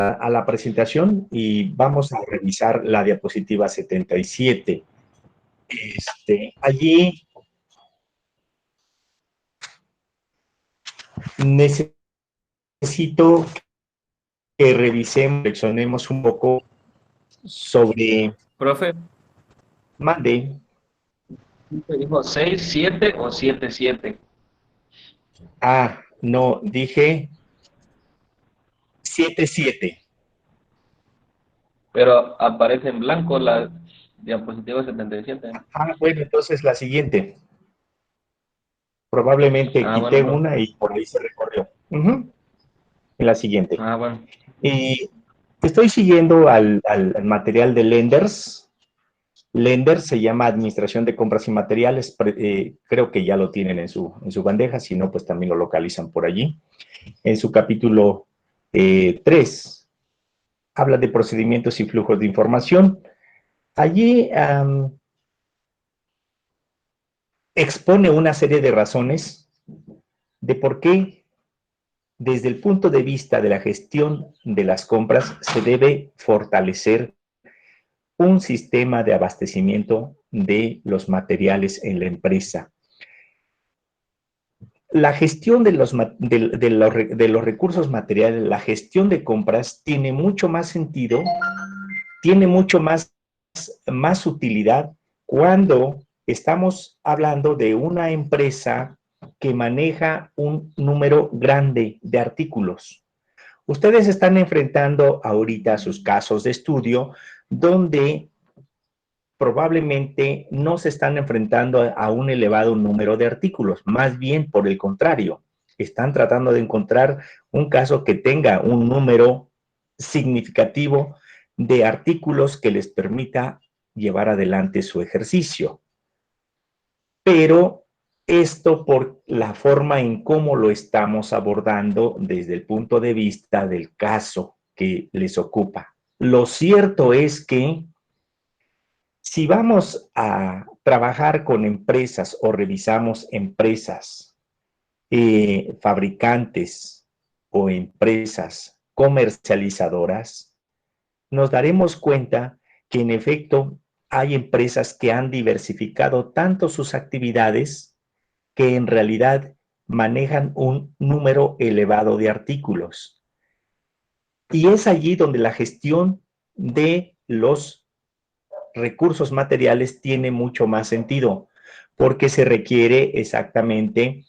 a la presentación y vamos a revisar la diapositiva 77. Allí necesito que revisemos, reflexionemos un poco sobre... Profe, Mande. ¿me dijo 6 7 o 7 7? Ah, no, dije 77. Pero aparece en blanco la diapositiva 77. Ah, bueno, entonces la siguiente. Probablemente Ah, quité bueno, profe. una y por ahí se recorrió. En la siguiente. Ah, bueno. Y estoy siguiendo al material de Lenders. Lenders se llama Administración de Compras y Materiales. Creo que ya lo tienen en su bandeja, si no, pues también lo localizan por allí. En su capítulo 3, habla de procedimientos y flujos de información. Allí expone una serie de razones de por qué, desde el punto de vista de la gestión de las compras, se debe fortalecer un sistema de abastecimiento de los materiales en la empresa. La gestión de los recursos materiales, la gestión de compras, tiene mucho más sentido, tiene mucho más utilidad cuando estamos hablando de una empresa que maneja un número grande de artículos. Ustedes están enfrentando ahorita sus casos de estudio donde probablemente no se están enfrentando a un elevado número de artículos, más bien por el contrario, están tratando de encontrar un caso que tenga un número significativo de artículos que les permita llevar adelante su ejercicio. Pero esto por la forma en cómo lo estamos abordando desde el punto de vista del caso que les ocupa. Lo cierto es que si vamos a trabajar con empresas o revisamos empresas, fabricantes o empresas comercializadoras, nos daremos cuenta que en efecto hay empresas que han diversificado tanto sus actividades que en realidad manejan un número elevado de artículos. Y es allí donde la gestión de los recursos materiales tiene mucho más sentido, porque se requiere exactamente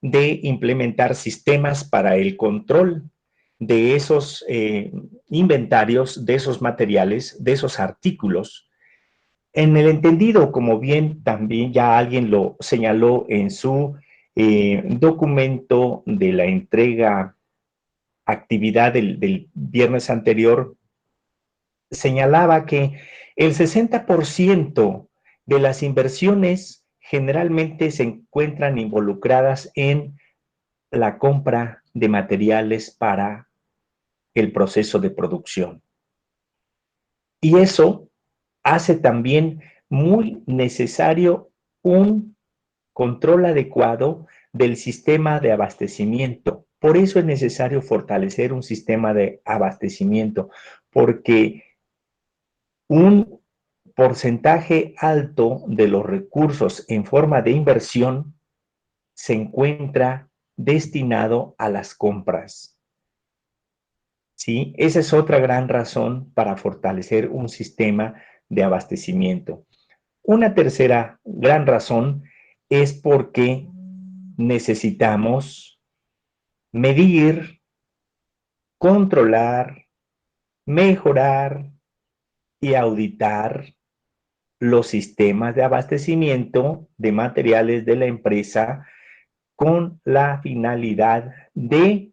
de implementar sistemas para el control de esos inventarios, de esos materiales, de esos artículos. En el entendido, como bien también ya alguien lo señaló en su documento de la entrega actividad del viernes anterior, señalaba que el 60% de las inversiones generalmente se encuentran involucradas en la compra de materiales para el proceso de producción. Y eso hace también muy necesario un control adecuado del sistema de abastecimiento. Por eso es necesario fortalecer un sistema de abastecimiento, porque un porcentaje alto de los recursos en forma de inversión se encuentra destinado a las compras. ¿Sí? Esa es otra gran razón para fortalecer un sistema de abastecimiento. Una tercera gran razón es porque necesitamos medir, controlar, mejorar y auditar los sistemas de abastecimiento de materiales de la empresa con la finalidad de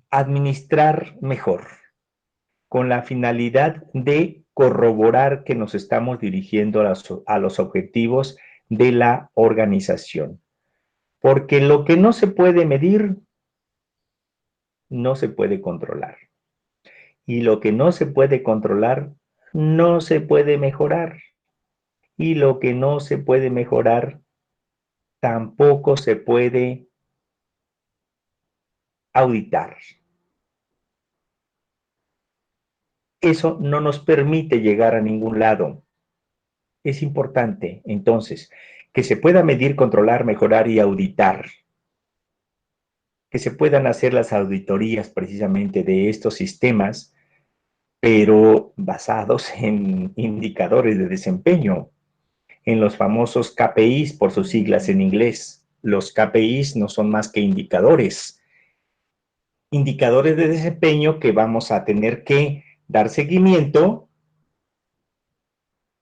administrar mejor, con la finalidad de corroborar que nos estamos dirigiendo a los objetivos de la organización. Porque lo que no se puede medir, no se puede controlar. Y lo que no se puede controlar, no se puede mejorar. Y lo que no se puede mejorar, tampoco se puede auditar. Eso no nos permite llegar a ningún lado. Es importante, entonces, que se pueda medir, controlar, mejorar y auditar. Que se puedan hacer las auditorías precisamente de estos sistemas, pero basados en indicadores de desempeño, en los famosos KPIs por sus siglas en inglés. Los KPIs no son más que indicadores. Indicadores de desempeño que vamos a tener que dar seguimiento,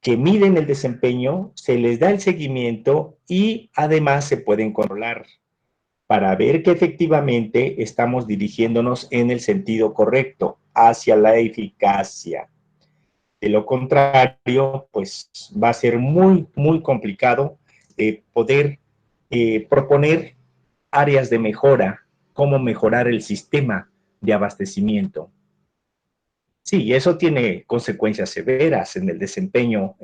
que miden el desempeño, se les da el seguimiento y además se pueden controlar para ver que efectivamente estamos dirigiéndonos en el sentido correcto, hacia la eficacia. De lo contrario, pues va a ser muy, muy complicado poder proponer áreas de mejora, cómo mejorar el sistema de abastecimiento. Sí, eso tiene consecuencias severas en el desempeño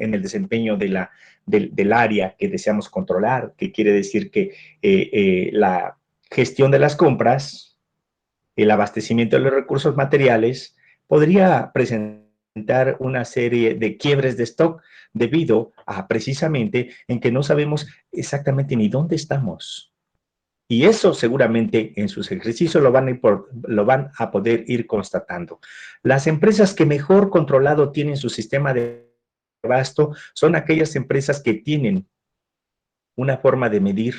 del área que deseamos controlar, que quiere decir que la gestión de las compras, el abastecimiento de los recursos materiales, podría presentar una serie de quiebres de stock debido a precisamente en que no sabemos exactamente ni dónde estamos. Y eso seguramente en sus ejercicios lo van a poder ir constatando. Las empresas que mejor controlado tienen su sistema de abasto son aquellas empresas que tienen una forma de medir,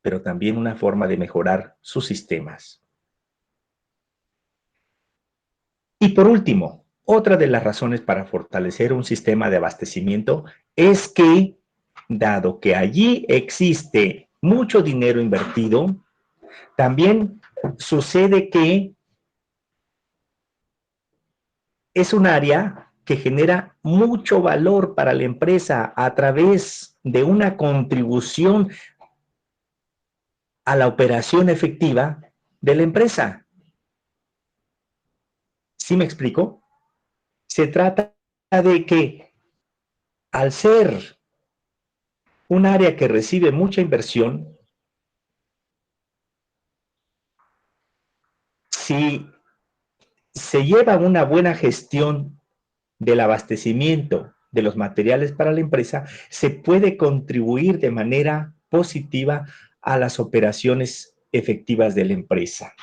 pero también una forma de mejorar sus sistemas. Y por último, otra de las razones para fortalecer un sistema de abastecimiento es que, dado que allí existe mucho dinero invertido, también sucede que es un área que genera mucho valor para la empresa a través de una contribución a la operación efectiva de la empresa. ¿Sí me explico? Se trata de que al ser un área que recibe mucha inversión, si se lleva una buena gestión del abastecimiento de los materiales para la empresa, se puede contribuir de manera positiva a las operaciones efectivas de la empresa.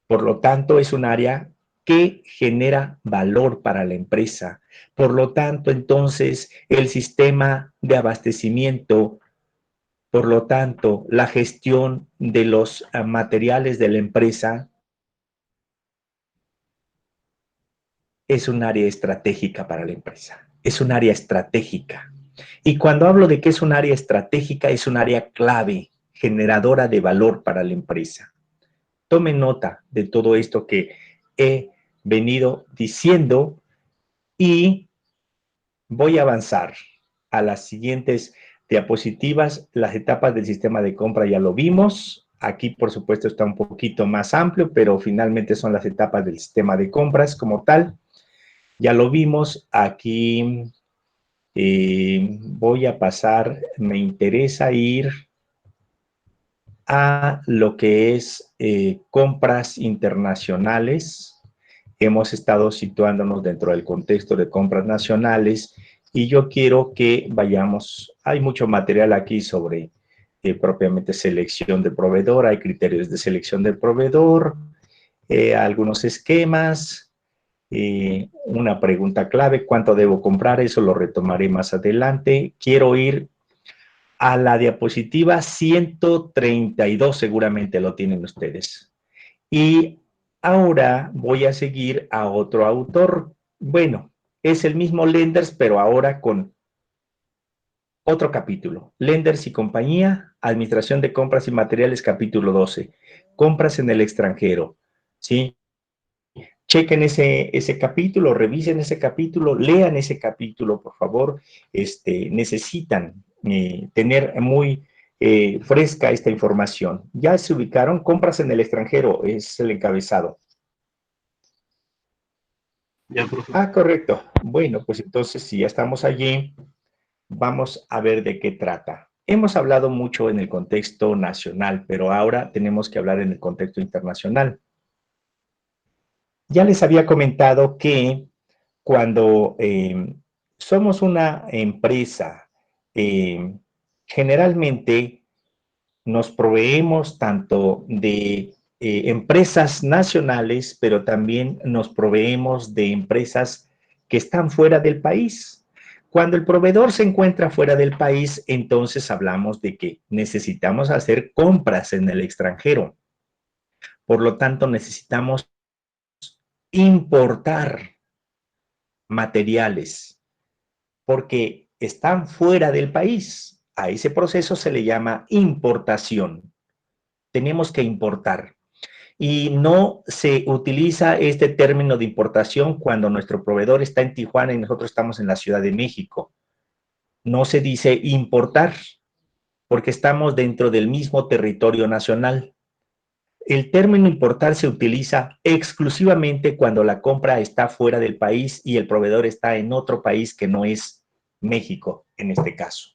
Por lo tanto, es un área que genera valor para la empresa. Por lo tanto, entonces, el sistema de abastecimiento, por lo tanto, la gestión de los materiales de la empresa es un área estratégica para la empresa. Es un área estratégica. Y cuando hablo de que es un área estratégica, es un área clave, generadora de valor para la empresa. Tome nota de todo esto que he venido diciendo y voy a avanzar a las siguientes diapositivas. Las etapas del sistema de compra ya lo vimos. Aquí, por supuesto, está un poquito más amplio, pero finalmente son las etapas del sistema de compras como tal. Ya lo vimos. Aquí voy a pasar, me interesa ir a lo que es compras internacionales. Hemos estado situándonos dentro del contexto de compras nacionales y yo quiero que vayamos, hay mucho material aquí sobre propiamente selección de proveedor, hay criterios de selección del proveedor, algunos esquemas, una pregunta clave, ¿cuánto debo comprar? Eso lo retomaré más adelante. Quiero ir a la diapositiva 132, seguramente lo tienen ustedes. Y ahora voy a seguir a otro autor. Bueno, es el mismo Lenders, pero ahora con otro capítulo. Lenders y compañía, Administración de Compras y Materiales, capítulo 12. Compras en el extranjero. ¿Sí? Chequen ese capítulo, revisen ese capítulo, lean ese capítulo, por favor. Necesitan tener muy fresca esta información. Ya se ubicaron, compras en el extranjero, es el encabezado. Ya, profe. Ah, correcto. Bueno, pues entonces, si ya estamos allí, vamos a ver de qué trata. Hemos hablado mucho en el contexto nacional, pero ahora tenemos que hablar en el contexto internacional. Ya les había comentado que cuando somos una empresa, generalmente nos proveemos tanto de empresas nacionales, pero también nos proveemos de empresas que están fuera del país. Cuando el proveedor se encuentra fuera del país, entonces hablamos de que necesitamos hacer compras en el extranjero. Por lo tanto, necesitamos importar materiales porque están fuera del país. A ese proceso se le llama importación. Tenemos que importar. Y no se utiliza este término de importación cuando nuestro proveedor está en Tijuana y nosotros estamos en la Ciudad de México. No se dice importar porque estamos dentro del mismo territorio nacional. El término importar se utiliza exclusivamente cuando la compra está fuera del país y el proveedor está en otro país que no es México, en este caso.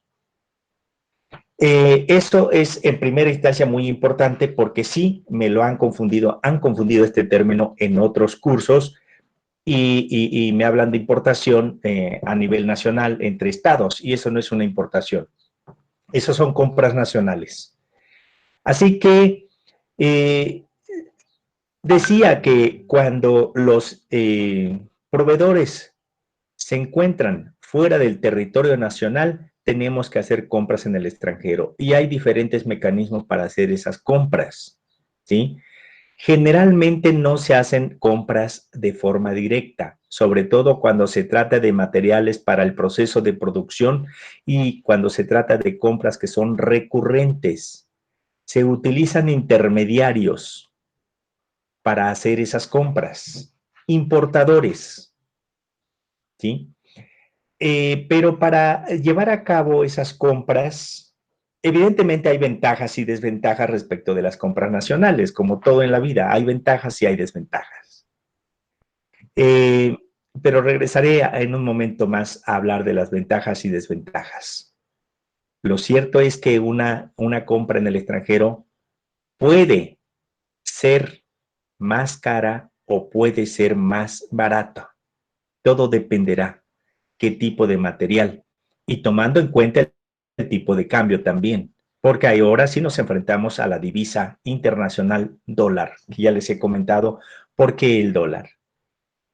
Esto es en primera instancia muy importante porque sí me lo han confundido este término en otros cursos y me hablan de importación a nivel nacional entre estados y eso no es una importación, eso son compras nacionales. Así que decía que cuando los proveedores se encuentran fuera del territorio nacional, tenemos que hacer compras en el extranjero y hay diferentes mecanismos para hacer esas compras, ¿sí? Generalmente no se hacen compras de forma directa, sobre todo cuando se trata de materiales para el proceso de producción y cuando se trata de compras que son recurrentes. Se utilizan intermediarios para hacer esas compras, importadores, ¿sí? Pero para llevar a cabo esas compras, evidentemente hay ventajas y desventajas respecto de las compras nacionales, como todo en la vida, hay ventajas y hay desventajas. Eh, pero regresaré en un momento más a hablar de las ventajas y desventajas. Lo cierto es que una compra en el extranjero puede ser más cara o puede ser más barata. Todo dependerá qué tipo de material y tomando en cuenta el tipo de cambio también, porque ahora sí nos enfrentamos a la divisa internacional dólar, que ya les he comentado por qué el dólar.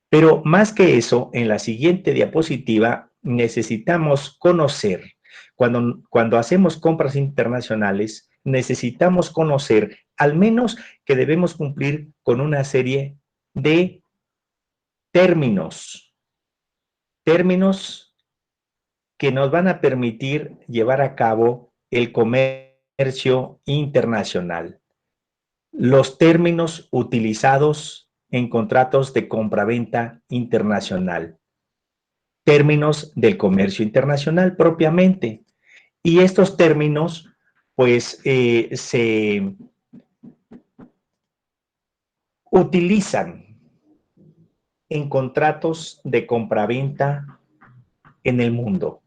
Pero más que eso, en la siguiente diapositiva necesitamos conocer, cuando hacemos compras internacionales, necesitamos conocer al menos que debemos cumplir con una serie de términos que nos van a permitir llevar a cabo el comercio internacional. Los términos utilizados en contratos de compraventa internacional. Términos del comercio internacional propiamente. Y estos términos, pues, se utilizan en contratos de compraventa en el mundo.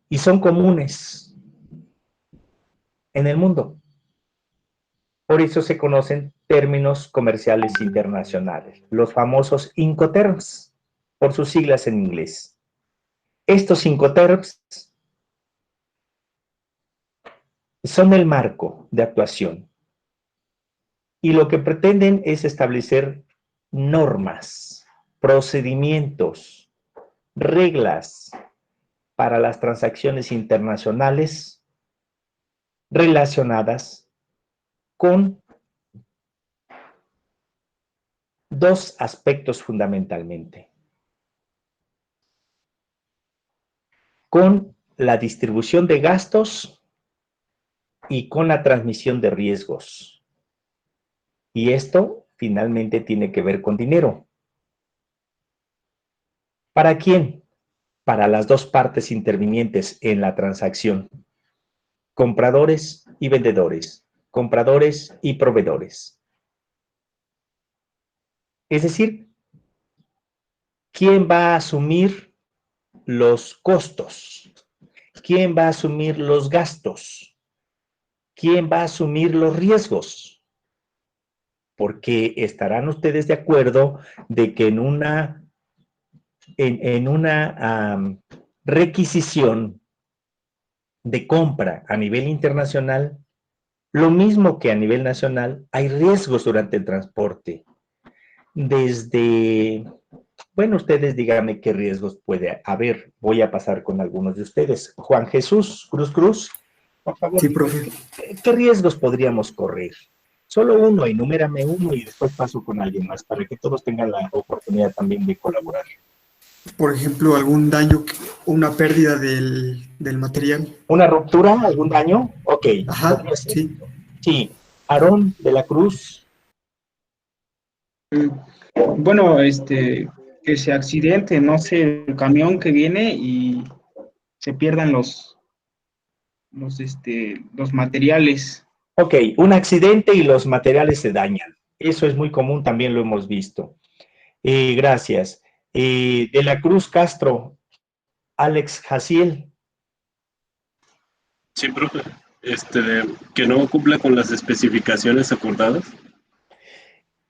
Y son comunes en el mundo. Por eso se conocen términos comerciales internacionales, los famosos Incoterms, por sus siglas en inglés. Estos Incoterms son el marco de actuación y lo que pretenden es establecer normas, procedimientos, reglas para las transacciones internacionales relacionadas con dos aspectos fundamentalmente. Con la distribución de gastos y con la transmisión de riesgos. Y esto finalmente tiene que ver con dinero. ¿Para quién? Para las dos partes intervinientes en la transacción. Compradores y vendedores. Compradores y proveedores. Es decir, ¿quién va a asumir los costos? ¿quién va a asumir los gastos? ¿Quién va a asumir los riesgos? Porque estarán ustedes de acuerdo de que en una requisición de compra a nivel internacional, lo mismo que a nivel nacional, hay riesgos durante el transporte. Desde, bueno, ustedes díganme qué riesgos puede haber. Voy a pasar con algunos de ustedes. Juan Jesús Cruz, por favor, Sí, profe. ¿qué riesgos podríamos correr? Solo uno, enumérame uno y después paso con alguien más para que todos tengan la oportunidad también de colaborar. Por ejemplo, algún daño, una pérdida del material. ¿Una ruptura? ¿Algún daño? Ok, Ajá, podría ser. sí. Sí. Aarón de la Cruz. Bueno, que se accidente, no sé, el camión que viene y se pierdan los materiales. Ok, un accidente y los materiales se dañan. Eso es muy común, también lo hemos visto. Gracias. De la Cruz Castro, Alex Jaciel. Sí, profe. Que no cumpla con las especificaciones acordadas.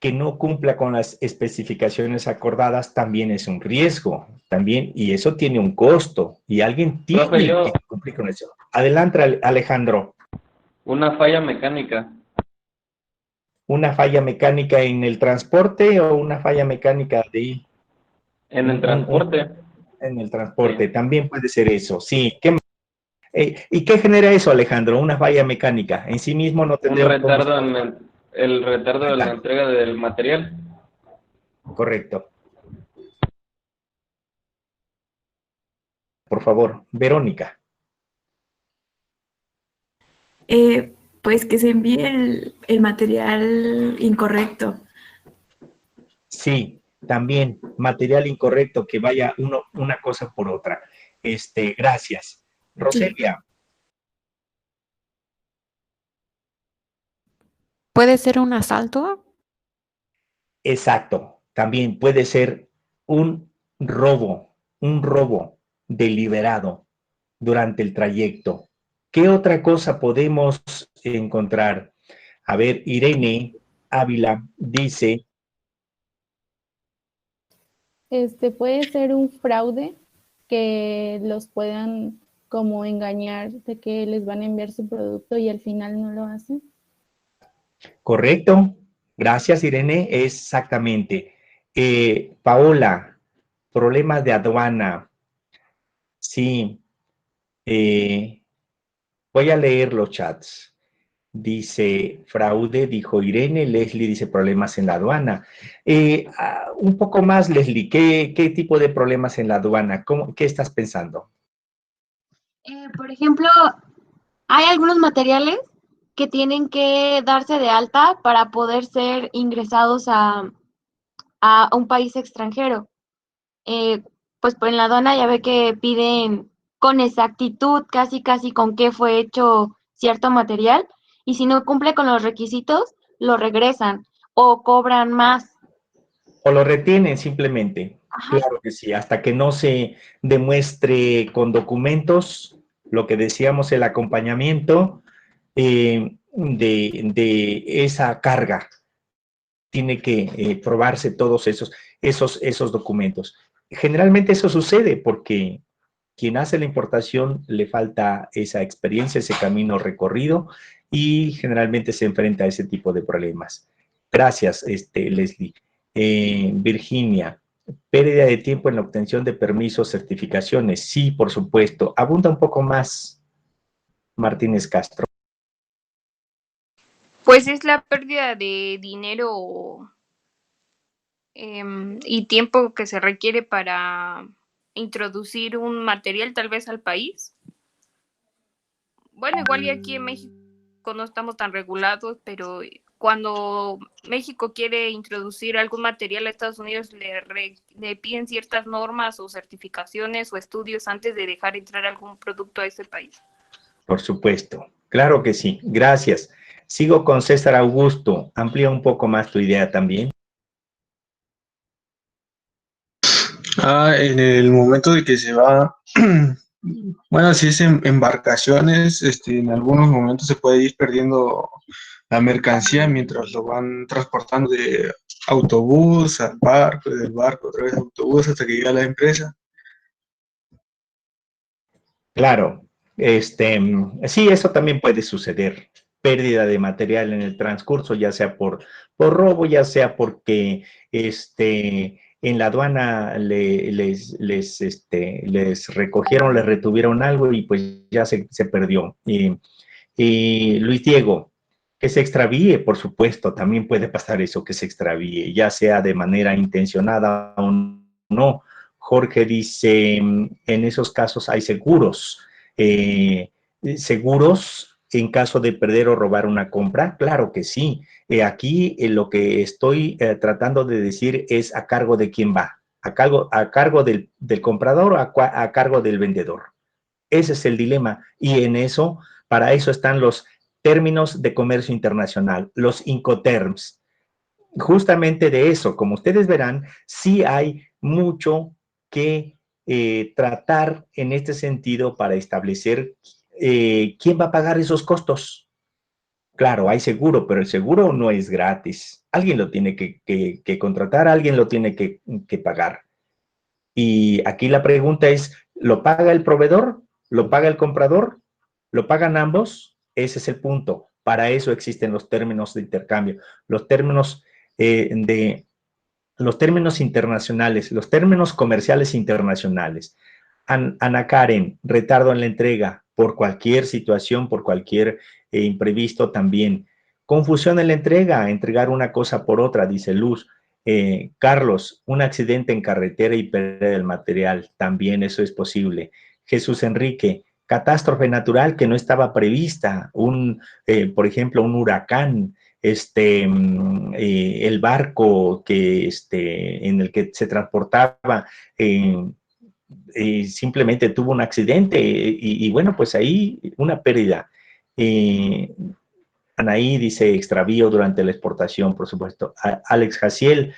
Que no cumpla con las especificaciones acordadas también es un riesgo, también, y eso tiene un costo, y alguien tiene Profe, que cumplir con eso. Adelante, Alejandro. una falla mecánica. ¿Una falla mecánica en el transporte o una falla mecánica de En el transporte. en el transporte? Sí. También puede ser eso, sí. ¿Y qué genera eso, Alejandro? Una falla mecánica. En sí mismo no Un tendría retardo el retardo de la Ah, entrega del material. correcto. Por favor, Verónica. Pues que se envíe el material incorrecto. Sí, también material incorrecto, que vaya una cosa por otra. Gracias. Roselia. ¿Puede ser un asalto? Exacto. También puede ser un robo deliberado durante el trayecto. ¿Qué otra cosa podemos encontrar? A ver, Irene Ávila dice, Puede ser un fraude que los puedan como engañar de que les van a enviar su producto y al final no lo hacen. correcto. Gracias, Irene. Exactamente. Paola, problemas de aduana. Sí. Voy a leer los chats. Dice fraude, dijo Irene. Leslie dice problemas en la aduana. Un poco más, Leslie, ¿qué tipo de problemas en la aduana? ¿Qué estás pensando? Por ejemplo, hay algunos materiales que tienen que darse de alta para poder ser ingresados a un país extranjero. Eh, pues en la aduana ya ve que piden con exactitud, casi casi con qué fue hecho cierto material, y si no cumple con los requisitos, lo regresan o cobran más. ¿O lo retienen simplemente? Ajá. Claro que sí, hasta que no se demuestre con documentos, lo que decíamos, el acompañamiento de esa carga. Tiene que probarse todos esos documentos. Generalmente eso sucede porque quien hace la importación le falta esa experiencia, ese camino recorrido, y generalmente se enfrenta a ese tipo de problemas. Gracias, Leslie. Virginia, pérdida de tiempo en la obtención de permisos, certificaciones. Sí, por supuesto. Abunda un poco más, Martínez Castro. Pues es la pérdida de dinero y tiempo que se requiere para introducir un material tal vez al país. Bueno, igual y aquí en México no estamos tan regulados, pero cuando México quiere introducir algún material a Estados Unidos, le piden ciertas normas o certificaciones o estudios antes de dejar entrar algún producto a ese país. Por supuesto. Claro que sí. Gracias. Sigo con César Augusto. Amplía un poco más tu idea también. En el momento de que se va Bueno, si es en embarcaciones, en algunos momentos se puede ir perdiendo la mercancía mientras lo van transportando de autobús al barco, del barco otra vez a autobús hasta que llega a la empresa. Claro, sí, eso también puede suceder. Pérdida de material en el transcurso, ya sea por robo, ya sea porque en la aduana les recogieron, les retuvieron algo y pues ya se perdió. Y Luis Diego, que se extravíe, por supuesto, también puede pasar eso, que se extravíe, ya sea de manera intencionada o no. Jorge dice, en esos casos hay seguros. ¿Seguros en caso de perder o robar una compra? Claro que sí. Aquí lo que estoy tratando de decir es a cargo de quién va, a cargo del comprador o a cargo del vendedor. Ese es el dilema y para eso están los términos de comercio internacional, los Incoterms. Justamente de eso, como ustedes verán, sí hay mucho que tratar en este sentido para establecer quién va a pagar esos costos. Claro, hay seguro, pero el seguro no es gratis. Alguien lo tiene que contratar, alguien lo tiene que pagar. Y aquí la pregunta es, ¿lo paga el proveedor? ¿Lo paga el comprador? ¿Lo pagan ambos? Ese es el punto. Para eso existen los términos de intercambio, los términos los términos internacionales, los términos comerciales internacionales. Ana Karen, retardo en la entrega por cualquier situación, por cualquier imprevisto también. Confusión en la entrega, entregar una cosa por otra, dice Luz. Carlos, un accidente en carretera y pérdida del material, también eso es posible. Jesús Enrique, catástrofe natural que no estaba prevista, por ejemplo, un huracán, el barco en el que se transportaba simplemente tuvo un accidente y bueno, pues ahí una pérdida. Anaí dice extravío durante la exportación, por supuesto. Alex Jaciel,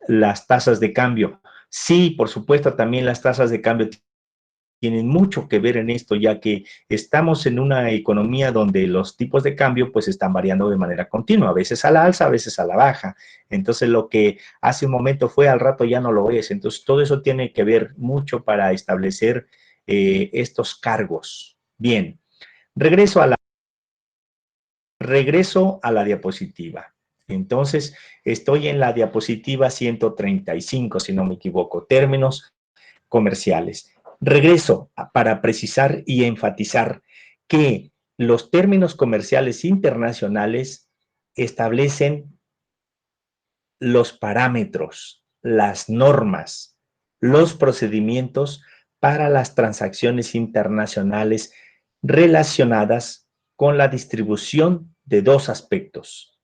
las tasas de cambio. Sí, por supuesto, también las tasas de cambio tienen mucho que ver en esto, ya que estamos en una economía donde los tipos de cambio pues están variando de manera continua, a veces a la alza, a veces a la baja. Entonces lo que hace un momento fue, al rato ya no lo es. Entonces todo eso tiene que ver mucho para establecer estos cargos. Bien, regreso a la diapositiva. Entonces, estoy en la diapositiva 135, si no me equivoco, términos comerciales. Regreso para precisar y enfatizar que los términos comerciales internacionales establecen los parámetros, las normas, los procedimientos para las transacciones internacionales relacionadas con la distribución de dos aspectos: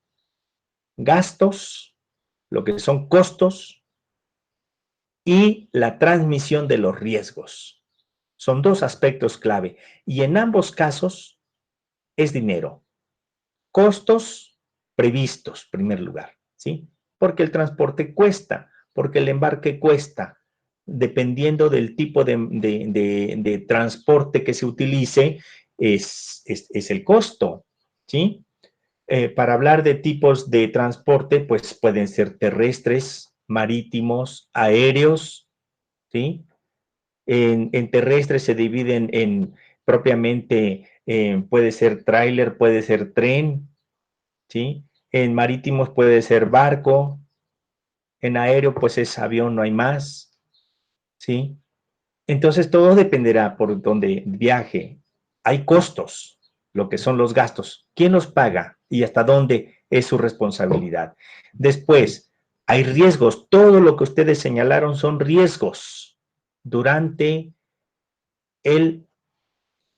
gastos, lo que son costos, y la transmisión de los riesgos. Son dos aspectos clave y en ambos casos es dinero. Costos previstos, en primer lugar, ¿sí? Porque el transporte cuesta, porque el embarque cuesta, dependiendo del tipo de transporte que se utilice, es el costo, ¿sí? Para hablar de tipos de transporte, pues pueden ser terrestres, marítimos, aéreos, ¿sí? En terrestres se dividen en propiamente, puede ser tráiler, puede ser tren, ¿sí? En marítimos puede ser barco, en aéreo pues es avión, no hay más, ¿sí? Entonces todo dependerá por donde viaje. Hay costos, lo que son los gastos. ¿Quién los paga y hasta dónde es su responsabilidad? Después, hay riesgos. Todo lo que ustedes señalaron son riesgos durante el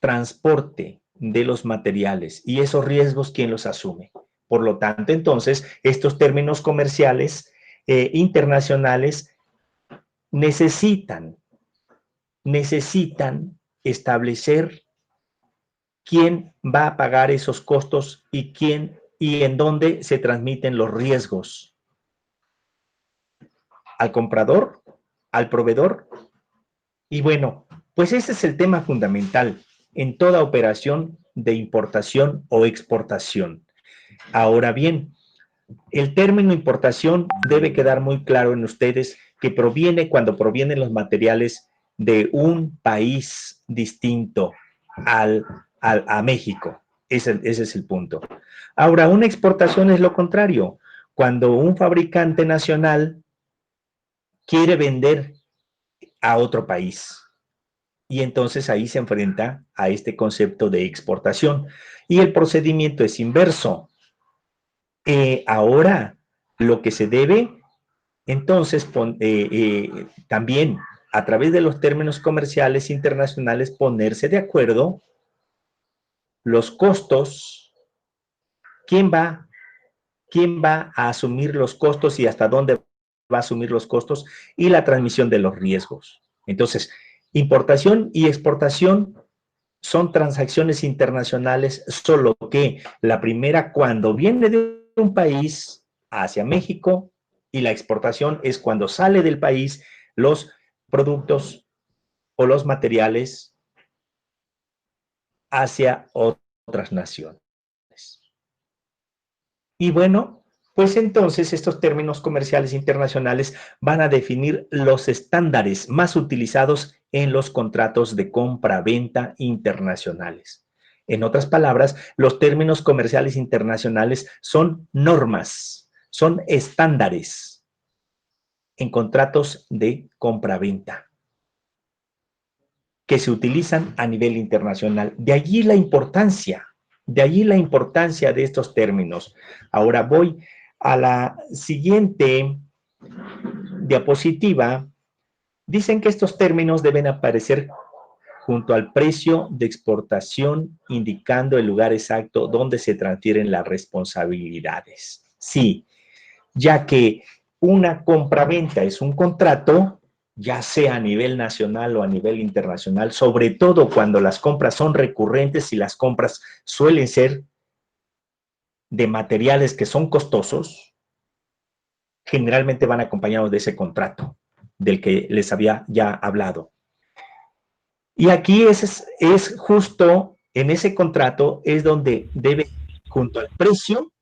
transporte de los materiales y esos riesgos, ¿quién los asume? Por lo tanto, entonces, estos términos comerciales internacionales necesitan establecer quién va a pagar esos costos y quién y en dónde se transmiten los riesgos. ¿Al comprador? ¿Al proveedor? Y bueno, Pues ese es el tema fundamental en toda operación de importación o exportación. Ahora bien, el término importación debe quedar muy claro en ustedes que proviene cuando provienen los materiales de un país distinto a México. Ese es el punto. Ahora, una exportación es lo contrario. Cuando un fabricante nacional quiere vender a otro país. Y entonces ahí se enfrenta a este concepto de exportación. Y el procedimiento es inverso. Ahora, lo que se debe, entonces, también a través de los términos comerciales internacionales, ponerse de acuerdo los costos, quién va a asumir los costos y hasta dónde va a asumir los costos y la transmisión de los riesgos. Entonces, importación y exportación son transacciones internacionales, solo que la primera cuando viene de un país hacia México y la exportación es cuando sale del país los productos o los materiales hacia otras naciones. Y bueno, pues entonces estos términos comerciales internacionales van a definir los estándares más utilizados en los contratos de compra-venta internacionales. En otras palabras, los términos comerciales internacionales son normas, son estándares en contratos de compra-venta que se utilizan a nivel internacional. De allí la importancia de estos términos. Ahora voy a la siguiente diapositiva. Dicen que estos términos deben aparecer junto al precio de exportación, indicando el lugar exacto donde se transfieren las responsabilidades. Sí, ya que una compraventa es un contrato, ya sea a nivel nacional o a nivel internacional, sobre todo cuando las compras son recurrentes y las compras suelen ser de materiales que son costosos, generalmente van acompañados de ese contrato del que les había ya hablado. Y aquí es justo en ese contrato es donde debe, junto al precio,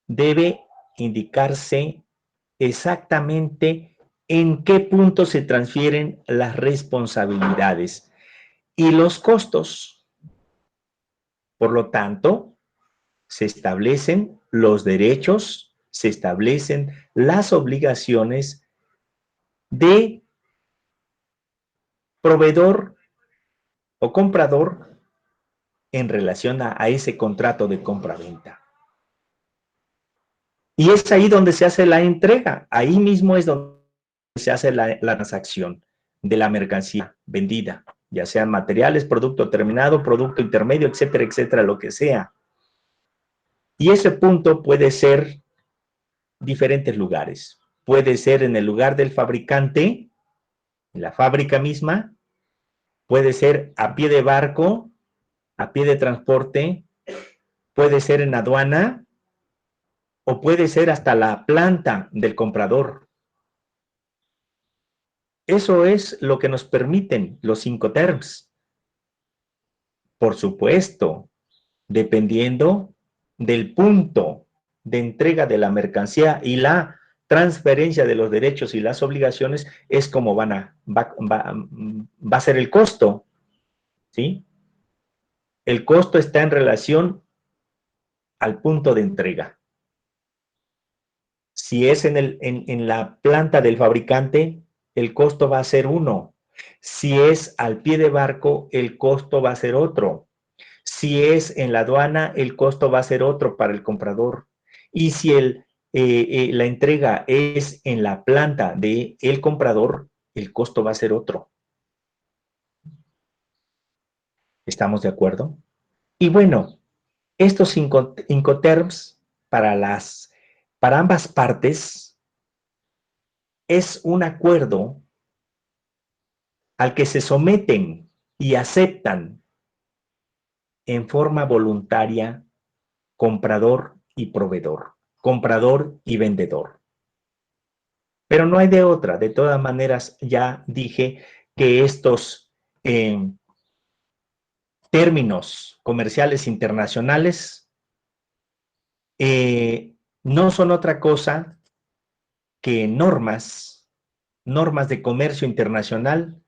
debe indicarse exactamente en qué punto se transfieren las responsabilidades y los costos. Por lo tanto, se establecen los derechos, se establecen las obligaciones de proveedor o comprador en relación a ese contrato de compra-venta. Y es ahí donde se hace la entrega, ahí mismo es donde se hace la transacción de la mercancía vendida, ya sean materiales, producto terminado, producto intermedio, etcétera, etcétera, lo que sea. Y ese punto puede ser diferentes lugares. Puede ser en el lugar del fabricante, en la fábrica misma, puede ser a pie de barco, a pie de transporte, puede ser en aduana, o puede ser hasta la planta del comprador. Eso es lo que nos permiten los 5 terms. Por supuesto, dependiendo del punto de entrega de la mercancía y la transferencia de los derechos y las obligaciones, es como va a ser el costo, ¿sí? El costo está en relación al punto de entrega. Si es en la planta del fabricante, el costo va a ser 1. Si es al pie de barco, el costo va a ser otro. Si es en la aduana, el costo va a ser otro para el comprador. Y si la entrega es en la planta del comprador, el costo va a ser otro. ¿Estamos de acuerdo? Y bueno, estos Incoterms para ambas partes es un acuerdo al que se someten y aceptan en forma voluntaria comprador y proveedor, comprador y vendedor. Pero no hay de otra. De todas maneras, ya dije que estos términos comerciales internacionales no son otra cosa que normas de comercio internacional,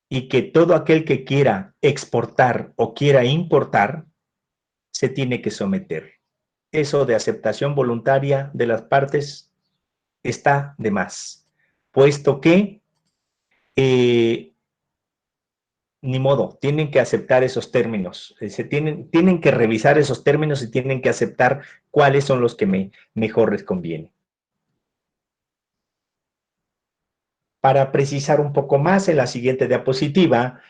y que todo aquel que quiera exportar o quiera importar se tiene que someter. Eso de aceptación voluntaria de las partes está de más, puesto que ni modo, tienen que aceptar esos términos, tienen que revisar esos términos y tienen que aceptar cuáles son los que mejor les conviene. Para precisar un poco más, en la siguiente diapositiva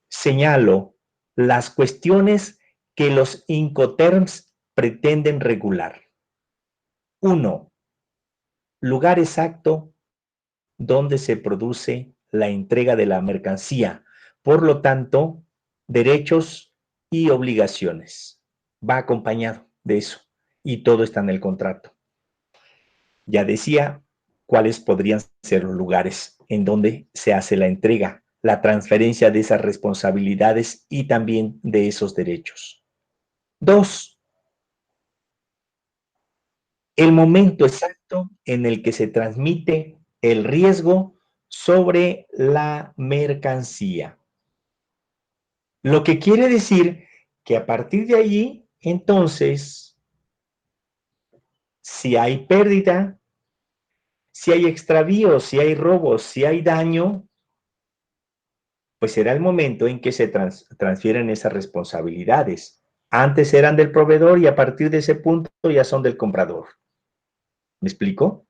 señalo las cuestiones que los Incoterms pretenden regular. 1. Lugar exacto donde se produce la entrega de la mercancía. Por lo tanto, derechos y obligaciones. Va acompañado de eso. Y todo está en el contrato. Ya decía cuáles podrían ser los lugares en donde se hace la entrega, la transferencia de esas responsabilidades y también de esos derechos. 2. El momento exacto en el que se transmite el riesgo sobre la mercancía. Lo que quiere decir que a partir de allí, entonces, si hay pérdida, si hay extravíos, si hay robos, si hay daño, pues será el momento en que se transfieren esas responsabilidades. Antes eran del proveedor y a partir de ese punto ya son del comprador. ¿Me explico?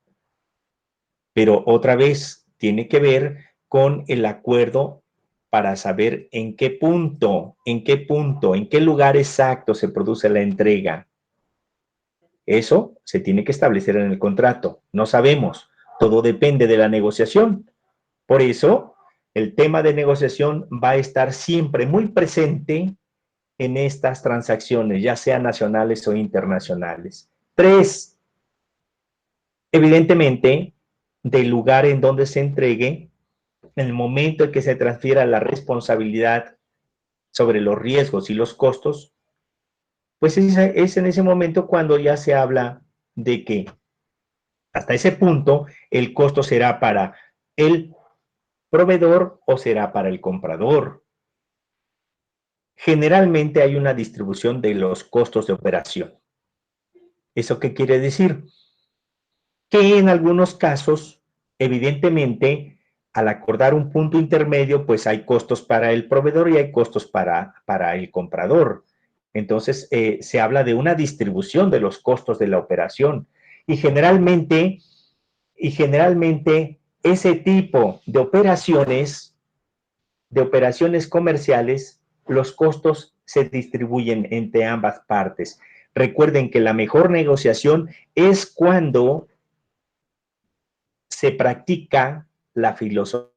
Pero otra vez tiene que ver con el acuerdo para saber en qué punto, en qué lugar exacto se produce la entrega. Eso se tiene que establecer en el contrato. No sabemos. Todo depende de la negociación. Por eso, el tema de negociación va a estar siempre muy presente en estas transacciones, ya sean nacionales o internacionales. 3. Evidentemente, del lugar en donde se entregue, en el momento en que se transfiera la responsabilidad sobre los riesgos y los costos, pues es en ese momento cuando ya se habla de que hasta ese punto el costo será para el proveedor o será para el comprador. Generalmente hay una distribución de los costos de operación. ¿Eso qué quiere decir? Que en algunos casos, evidentemente, al acordar un punto intermedio, pues hay costos para el proveedor y hay costos para el comprador. Entonces, se habla de una distribución de los costos de la operación. Y generalmente ese tipo de operaciones comerciales, los costos se distribuyen entre ambas partes. Recuerden que la mejor negociación es cuando se practica la filosofía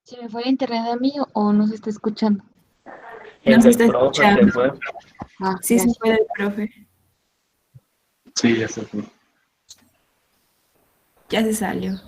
¿Se me fue el internet a mí o no se está escuchando? El No se del está profe se escuchando. fue. Sí, se Gracias. puede, profe. Sí, ya se fue. Ya se salió.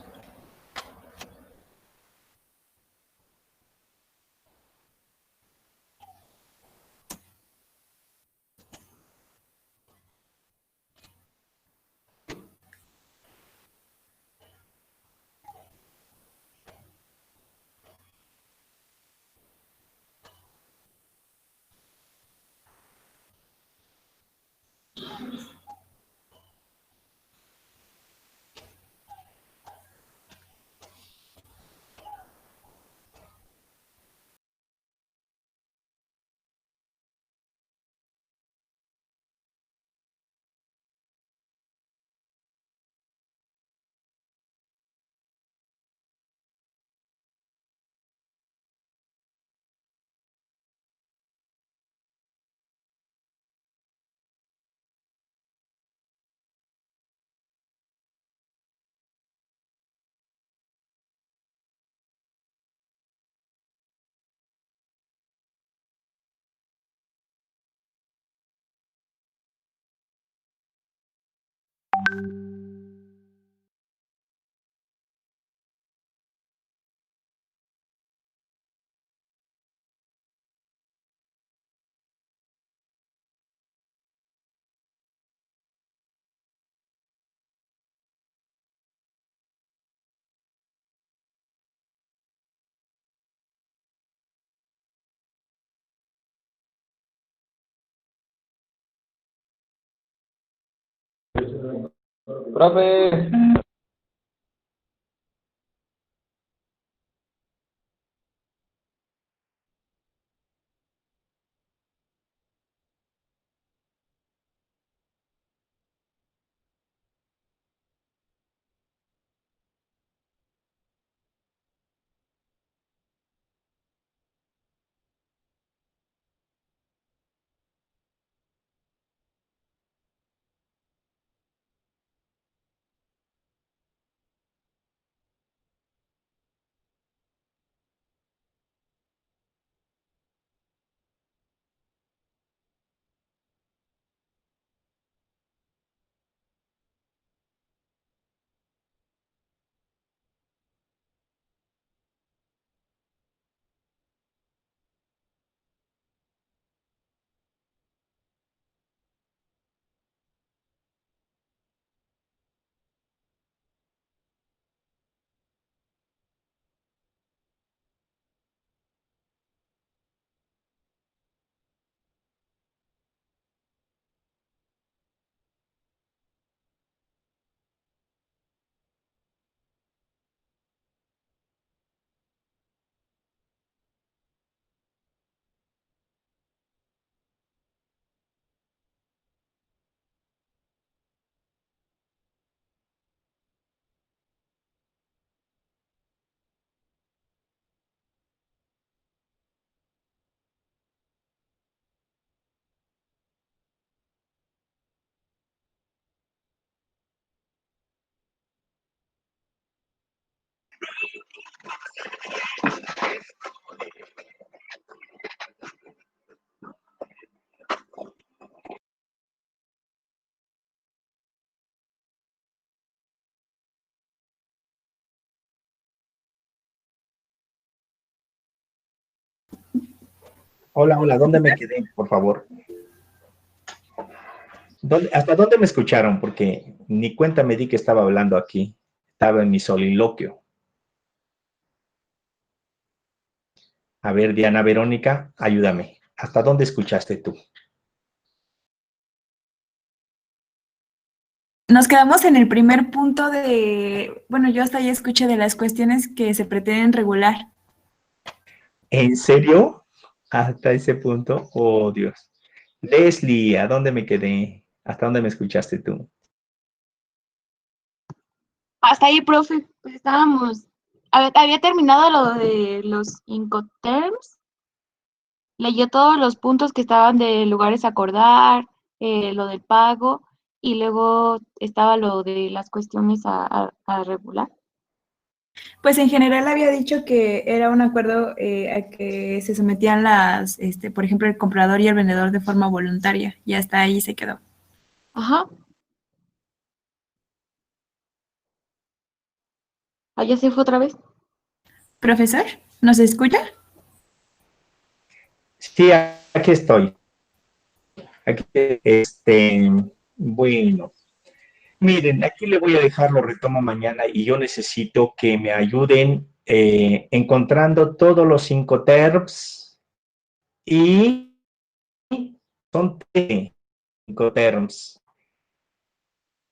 Profe. Hola, hola, ¿dónde me quedé, por favor? ¿Hasta dónde me escucharon? Porque ni cuenta me di que estaba hablando aquí. Estaba en mi soliloquio. A ver, Diana Verónica, ayúdame. ¿Hasta dónde escuchaste tú? Nos quedamos en el primer punto de, bueno, yo hasta ahí escuché de las cuestiones que se pretenden regular. ¿En serio? ¿Hasta ese punto? Oh, Dios. Leslie, ¿a dónde me quedé? ¿Hasta dónde me escuchaste tú? Hasta ahí, profe, pues estábamos, había terminado lo de los Incoterms, leyó todos los puntos que estaban de lugares a acordar, lo del pago, y luego estaba lo de las cuestiones a regular. Pues en general había dicho que era un acuerdo a que se sometían las, por ejemplo, el comprador y el vendedor de forma voluntaria, y hasta ahí se quedó. Ajá. ¿Allá se fue otra vez? Profesor, ¿nos escucha? Sí, aquí estoy. Aquí, bueno. Miren, aquí le voy a dejar, lo retomo mañana y yo necesito que me ayuden encontrando todos los 5 terms y son 5 terms.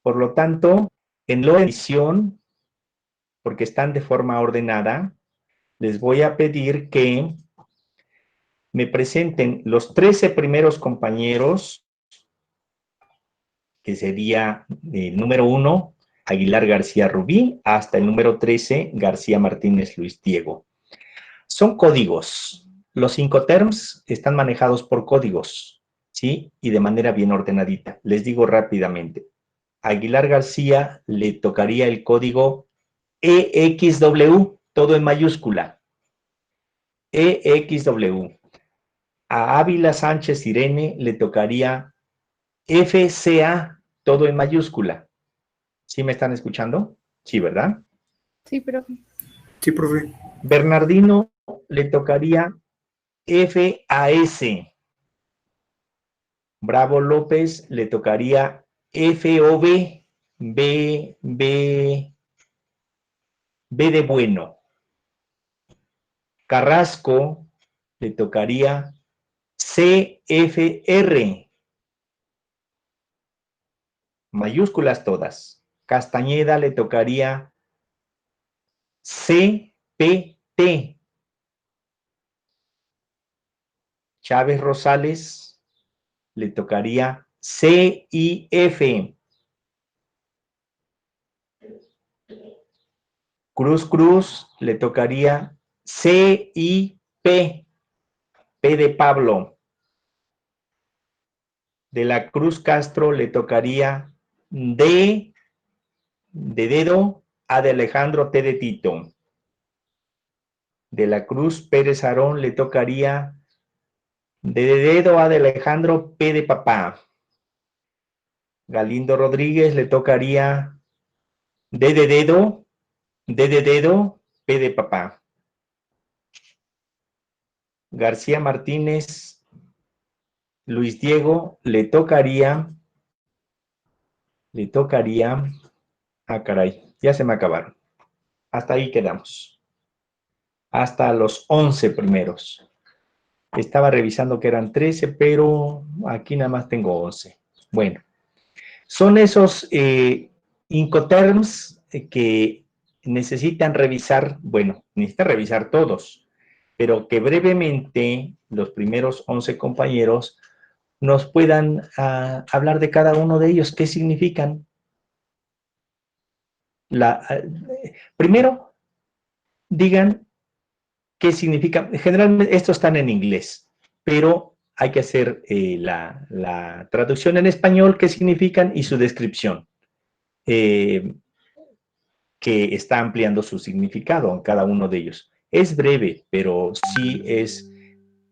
Por lo tanto, en la edición, porque están de forma ordenada, les voy a pedir que me presenten los 13 primeros compañeros, que sería el número 1, Aguilar García Rubí, hasta el número 13, García Martínez Luis Diego. Son códigos. Los 5 terms están manejados por códigos, ¿sí? Y de manera bien ordenadita. Les digo rápidamente. A Aguilar García le tocaría el código EXW, todo en mayúscula. EXW. A Ávila Sánchez Irene le tocaría FCA, todo en mayúscula. ¿Sí me están escuchando? Sí, ¿verdad? Sí, profe. Sí, profe. Bernardino le tocaría FAS. Bravo López le tocaría FOB, B de bueno. Carrasco le tocaría CFR. mayúsculas todas. Castañeda le tocaría CPT. Chávez Rosales le tocaría CIF. Cruz le tocaría CIP. P de Pablo. De la Cruz Castro le tocaría D de dedo, A de Alejandro, T de Tito. De la Cruz Pérez Arón le tocaría D de dedo, A de Alejandro, P de papá. Galindo Rodríguez le tocaría D de dedo, P de papá. García Martínez, Luis Diego le tocaría, ah caray, ya se me acabaron. Hasta ahí quedamos. Hasta los 11 primeros. Estaba revisando que eran 13, pero aquí nada más tengo 11. Bueno, son esos Incoterms que necesitan revisar, bueno, necesitan revisar todos, pero que brevemente los primeros 11 compañeros nos puedan hablar de cada uno de ellos, qué significan. Primero, digan qué significa. Generalmente estos están en inglés, pero hay que hacer la traducción en español, qué significan y su descripción, que está ampliando su significado en cada uno de ellos. Es breve, pero sí es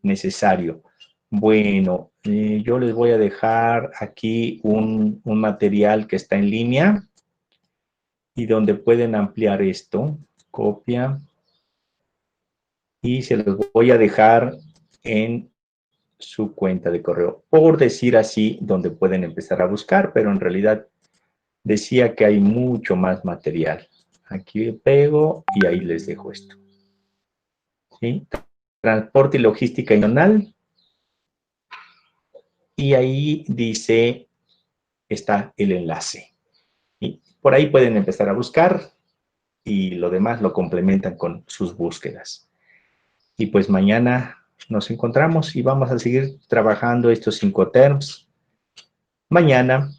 necesario. Bueno, yo les voy a dejar aquí un material que está en línea y donde pueden ampliar esto. Copia. Y se los voy a dejar en su cuenta de correo. Por decir así, donde pueden empezar a buscar, pero en realidad decía que hay mucho más material. Aquí pego y ahí les dejo esto. ¿Sí? Transporte y logística nacional. Y ahí dice, está el enlace. Y por ahí pueden empezar a buscar y lo demás lo complementan con sus búsquedas. Y pues mañana nos encontramos y vamos a seguir trabajando estos Incoterms mañana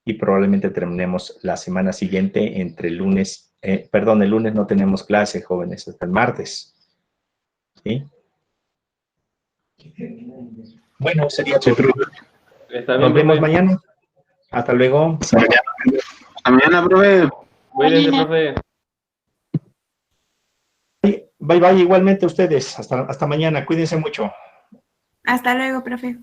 y probablemente terminemos la semana siguiente entre el lunes, el lunes no tenemos clase, jóvenes, hasta el martes. ¿Sí? Bueno, sería todo. Nos vemos mañana. Hasta luego. Hasta mañana, profe. Cuídense, profe. Bye, bye, igualmente ustedes. Hasta mañana. Cuídense mucho. Hasta luego, profe.